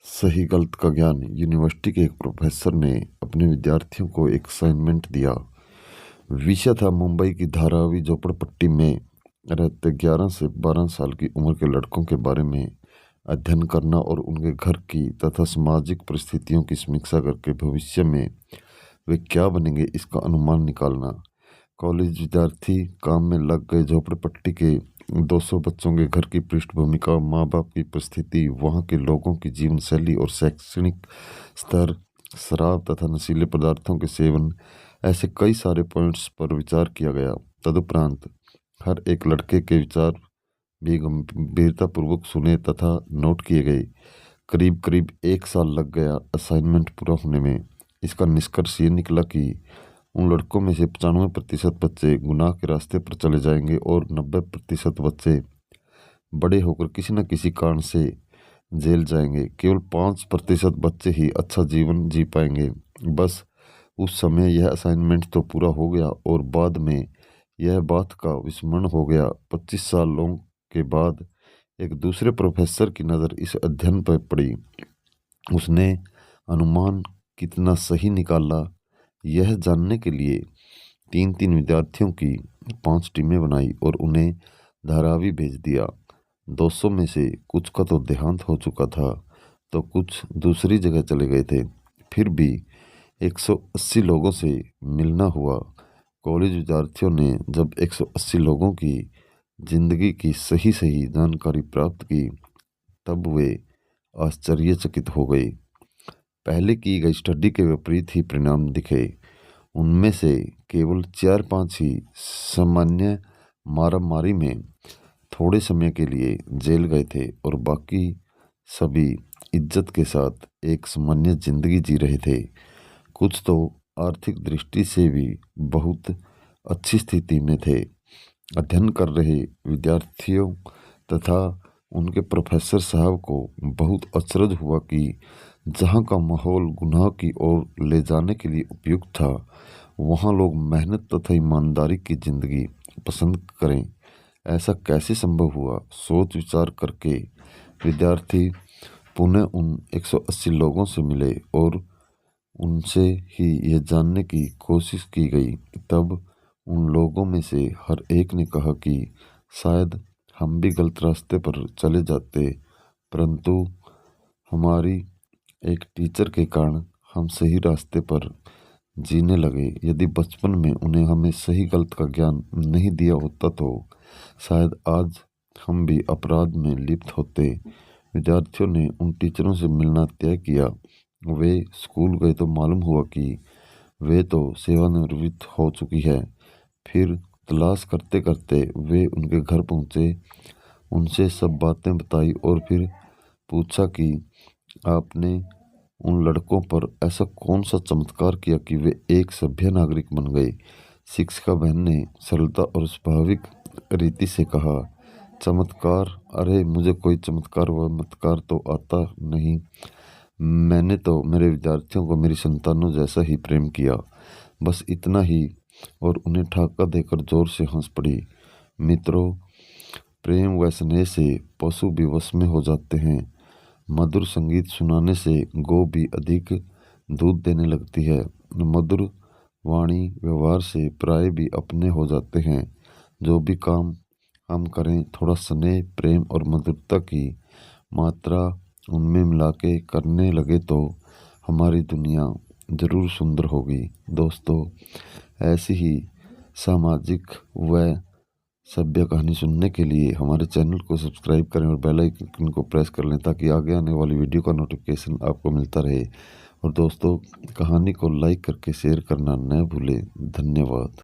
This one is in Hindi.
सही गलत का ज्ञान। यूनिवर्सिटी के एक प्रोफेसर ने अपने विद्यार्थियों को एक असाइनमेंट दिया। विषय था मुंबई की धारावी झोपड़पट्टी में रहते 11 से 12 साल की उम्र के लड़कों के बारे में अध्ययन करना और उनके घर की तथा सामाजिक परिस्थितियों की समीक्षा करके भविष्य में वे क्या बनेंगे इसका अनुमान निकालना। कॉलेज विद्यार्थी काम में लग गए। झोपड़पट्टी के 200 बच्चों के घर की पृष्ठभूमिका, माँ बाप की परिस्थिति, वहाँ के लोगों की जीवन शैली और शैक्षणिक स्तर, शराब तथा नशीले पदार्थों के सेवन, ऐसे कई सारे पॉइंट्स पर विचार किया गया। तदुपरांत हर एक लड़के के विचार भी गंभीरतापूर्वक सुने तथा नोट किए गए। करीब करीब 1 साल लग गया असाइनमेंट पूरा होने में। इसका निष्कर्ष ये निकला कि उन लड़कों में से 95% बच्चे गुनाह के रास्ते पर चले जाएंगे और 90% बच्चे बड़े होकर किसी न किसी कारण से जेल जाएंगे। केवल 5% बच्चे ही अच्छा जीवन जी पाएंगे। बस उस समय यह असाइनमेंट तो पूरा हो गया और बाद में यह बात का विस्मरण हो गया। 25 सालों के बाद एक दूसरे प्रोफेसर की नज़र इस अध्ययन पर पड़ी। उसने अनुमान कितना सही निकाला यह जानने के लिए 3-3 विद्यार्थियों की 5 टीमें बनाई और उन्हें धारावी भेज दिया। 200 में से कुछ का तो देहांत हो चुका था तो कुछ दूसरी जगह चले गए थे। फिर भी 180 लोगों से मिलना हुआ। कॉलेज विद्यार्थियों ने जब 180 लोगों की जिंदगी की सही सही जानकारी प्राप्त की तब वे आश्चर्यचकित हो गए। पहले की गई स्टडी के विपरीत ही परिणाम दिखे। उनमें से केवल 4-5 ही सामान्य मारामारी में थोड़े समय के लिए जेल गए थे और बाकी सभी इज्जत के साथ एक सामान्य जिंदगी जी रहे थे। कुछ तो आर्थिक दृष्टि से भी बहुत अच्छी स्थिति में थे। अध्ययन कर रहे विद्यार्थियों तथा उनके प्रोफेसर साहब को बहुत अचरज हुआ कि जहाँ का माहौल गुनाह की ओर ले जाने के लिए उपयुक्त था, वहाँ लोग मेहनत तथा ईमानदारी की जिंदगी पसंद करें। ऐसा कैसे संभव हुआ? सोच विचार करके विद्यार्थी पुनः उन 180 लोगों से मिले और उनसे ही यह जानने की कोशिश की गई। तब उन लोगों में से हर एक ने कहा कि शायद हम भी गलत रास्ते पर चले जाते, परंतु हमारी एक टीचर के कारण हम सही रास्ते पर जीने लगे। यदि बचपन में उन्हें हमें सही गलत का ज्ञान नहीं दिया होता तो शायद आज हम भी अपराध में लिप्त होते। विद्यार्थियों ने उन टीचरों से मिलना तय किया। वे स्कूल गए तो मालूम हुआ कि वे तो सेवानिवृत्त हो चुकी है। फिर तलाश करते करते वे उनके घर पहुंचे, उनसे सब बातें बताई और फिर पूछा कि आपने उन लड़कों पर ऐसा कौन सा चमत्कार किया कि वे एक सभ्य नागरिक बन गए। शिक्षिका बहन ने सरलता और स्वाभाविक रीति से कहा, चमत्कार? अरे मुझे कोई चमत्कार वमत्कार तो आता नहीं। मैंने तो मेरे विद्यार्थियों को मेरी संतानों जैसा ही प्रेम किया, बस इतना ही। और उन्हें ठाका देकर जोर से हंस पड़ी। मित्रों, प्रेम व स्नेह से पशु भी वश में हो जाते हैं। मधुर संगीत सुनाने से गौ भी अधिक दूध देने लगती है। मधुर वाणी व्यवहार से प्राय भी अपने हो जाते हैं। जो भी काम हम करें थोड़ा स्नेह, प्रेम और मधुरता की मात्रा उनमें मिला के करने लगे तो हमारी दुनिया जरूर सुंदर होगी। दोस्तों, ऐसी ही सामाजिक व सभ्य कहानी सुनने के लिए हमारे चैनल को सब्सक्राइब करें और बेल आइकन को प्रेस कर लें ताकि आगे आने वाली वीडियो का नोटिफिकेशन आपको मिलता रहे। और दोस्तों, कहानी को लाइक करके शेयर करना न भूलें। धन्यवाद।